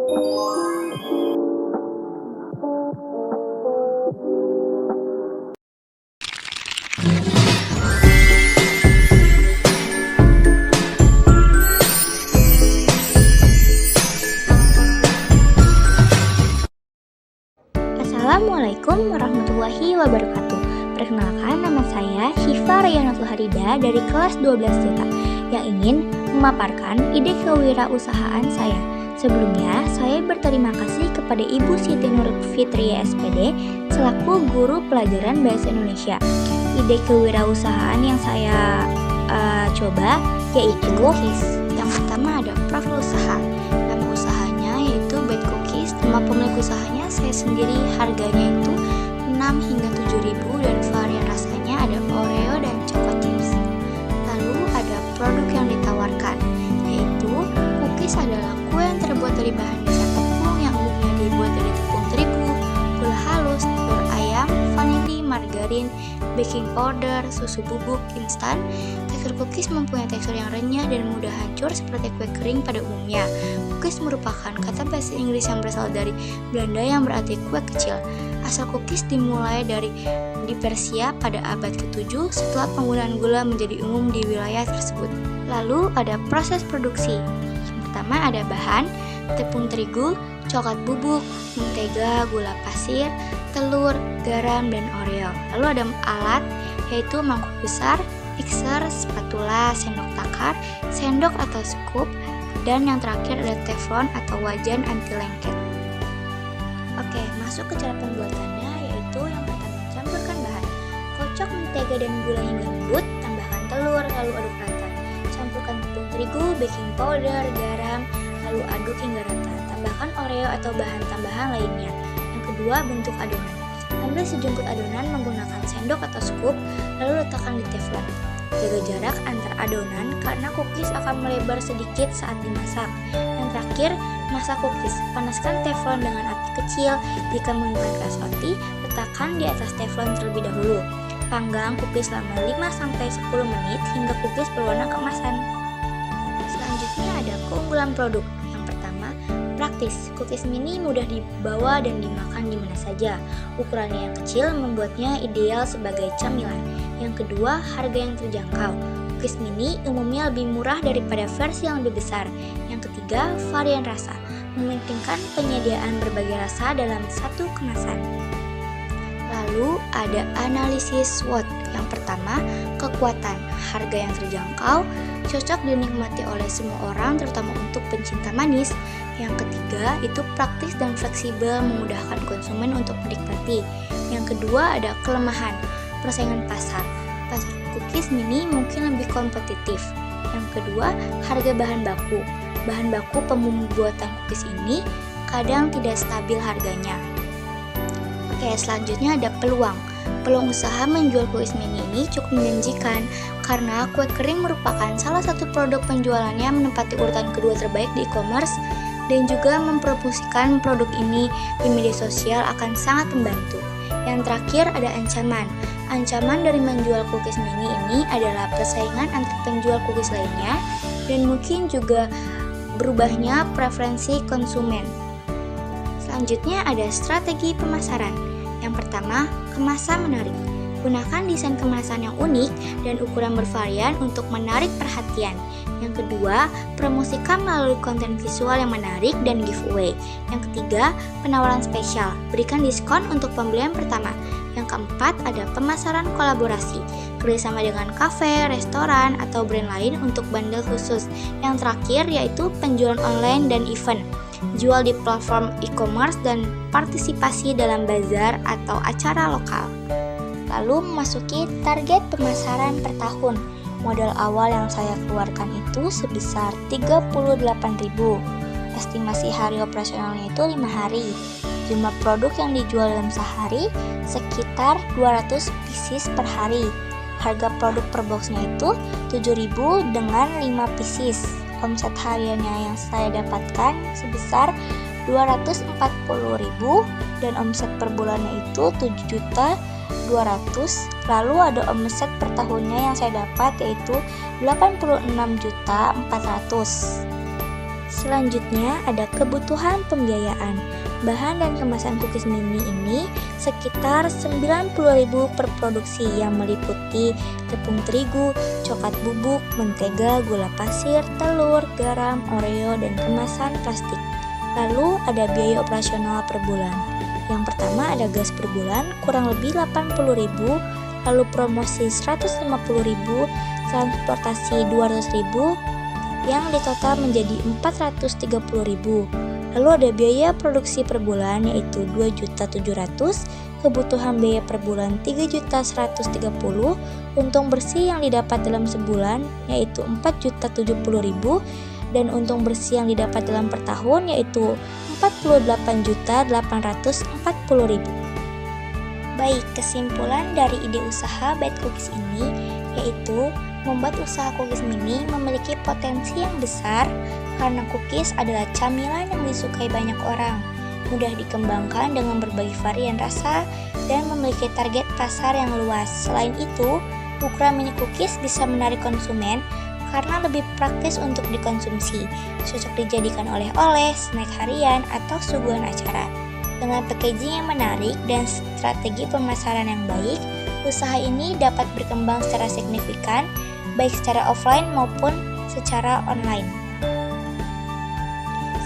Assalamualaikum warahmatullahi wabarakatuh. Perkenalkan, nama saya Syifa Rayanatul Harida dari kelas 12 Zeta yang ingin memaparkan ide kewirausahaan saya. Sebelumnya, saya berterima kasih kepada Ibu Siti Nur Fitria SPD selaku guru pelajaran Bahasa Indonesia. Ide kewirausahaan yang saya coba yaitu yang pertama ada profil usaha. Nama usahanya yaitu Bad Cookies. Nama pemilik usahanya saya sendiri, harganya itu 6 hingga 7.000 dan varian rasanya ada Oreo dan Choco Chips. Lalu ada produk yang ditawarkan, yaitu cookies adalah kue yang terbuat dari bahan dasar tepung yang umumnya dibuat dari tepung terigu, gula halus, telur ayam, vanili, margarin, baking powder, susu bubuk instan. Tekstur cookies mempunyai tekstur yang renyah dan mudah hancur seperti kue kering pada umumnya. Cookies merupakan kata bahasa Inggris yang berasal dari Belanda yang berarti kue kecil. Asal cookies dimulai di Persia pada abad ke-7 setelah penggunaan gula menjadi umum di wilayah tersebut. Lalu ada proses produksi. Yang pertama ada bahan, tepung terigu, coklat bubuk, mentega, gula pasir, telur, garam, dan Oreo. Lalu ada alat, yaitu mangkuk besar, mixer, spatula, sendok takar, sendok atau scoop, dan yang terakhir ada teflon atau wajan anti lengket. Oke, masuk ke cara pembuatannya, yaitu yang pertama campurkan bahan, kocok mentega dan gula hingga lembut, tambahkan telur, lalu aduk rata. Campurkan tepung terigu, baking powder, garam, lalu aduk hingga rata. Tambahkan Oreo atau bahan tambahan lainnya. Yang kedua, bentuk adonan. Ambil sejungkut adonan menggunakan sendok atau scoop, lalu letakkan di teflon. Jaga jarak antar adonan karena cookies akan melebar sedikit saat dimasak. Yang terakhir, masak cookies. Panaskan teflon dengan api kecil. Jika menggunakan keras roti, letakkan di atas teflon terlebih dahulu. Panggang cookies selama 5-10 menit hingga cookies berwarna keemasan. Selanjutnya ada keunggulan produk. Yang pertama, praktis. Cookies mini mudah dibawa dan dimakan di mana saja. Ukurannya yang kecil membuatnya ideal sebagai camilan. Yang kedua, harga yang terjangkau. Cookies mini umumnya lebih murah daripada versi yang lebih besar. Yang ketiga, varian rasa. Mementingkan penyediaan berbagai rasa dalam satu kemasan. Lalu ada analisis SWOT. Yang pertama, kekuatan. Harga yang terjangkau, cocok dinikmati oleh semua orang terutama untuk pencinta manis. Yang ketiga, itu praktis dan fleksibel memudahkan konsumen untuk menikmati. Yang kedua ada kelemahan, persaingan pasar. Pasar cookies mini mungkin lebih kompetitif. Yang kedua, harga bahan baku. Bahan baku pembuatan cookies ini kadang tidak stabil harganya. Oke, selanjutnya ada peluang. Peluang usaha menjual cookies mini ini cukup menjanjikan karena kue kering merupakan salah satu produk penjualannya menempati urutan kedua terbaik di e-commerce dan juga mempromosikan produk ini di media sosial akan sangat membantu. Yang terakhir ada ancaman. Ancaman dari menjual cookies mini ini adalah persaingan antar penjual cookies lainnya dan mungkin juga berubahnya preferensi konsumen. Selanjutnya ada strategi pemasaran. Yang pertama, kemasan menarik. Gunakan desain kemasan yang unik dan ukuran bervarian untuk menarik perhatian. Yang kedua, promosikan melalui konten visual yang menarik dan giveaway. Yang ketiga, penawaran spesial. Berikan diskon untuk pembelian pertama. Yang keempat, ada pemasaran kolaborasi. Kerjasama dengan kafe, restoran, atau brand lain untuk bundle khusus. Yang terakhir, yaitu penjualan online dan event. Jual di platform e-commerce dan partisipasi dalam bazar atau acara lokal. Lalu memasuki target pemasaran per tahun. Modal awal yang saya keluarkan itu sebesar 38.000. Estimasi hari operasionalnya itu 5 hari. Jumlah produk yang dijual dalam sehari sekitar 200 pieces per hari. Harga produk per boxnya itu 7.000 dengan 5 pieces. Omset hariannya yang saya dapatkan sebesar 240.000 dan omset per bulannya itu 7.200.000. Lalu ada omset per tahunnya yang saya dapat yaitu 86.400.000. Selanjutnya ada kebutuhan pembiayaan. Bahan dan kemasan cookies mini ini sekitar 90.000 per produksi yang meliputi tepung terigu, coklat bubuk, mentega, gula pasir, telur, garam, oreo, dan kemasan plastik. Lalu ada biaya operasional per bulan. Yang pertama ada gas per bulan kurang lebih 80.000, lalu promosi 150.000, transportasi 200.000, yang di total menjadi 430.000. Lalu ada biaya produksi per bulan yaitu 2.700.000, kebutuhan biaya per bulan 3.130.000, untung bersih yang didapat dalam sebulan yaitu 4.070.000, dan untung bersih yang didapat dalam per tahun yaitu 48.840.000. Baik, kesimpulan dari ide usaha Bite Cookies ini yaitu membuat usaha cookies mini memiliki potensi yang besar karena cookies adalah camilan yang disukai banyak orang, mudah dikembangkan dengan berbagai varian rasa, dan memiliki target pasar yang luas. Selain itu, ukuran mini cookies bisa menarik konsumen karena lebih praktis untuk dikonsumsi, cocok dijadikan oleh-oleh, snack harian, atau suguhan acara. Dengan packaging yang menarik dan strategi pemasaran yang baik, usaha ini dapat berkembang secara signifikan, baik secara offline maupun secara online.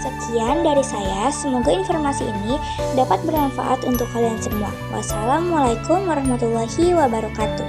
Sekian dari saya, semoga informasi ini dapat bermanfaat untuk kalian semua. Wassalamualaikum warahmatullahi wabarakatuh.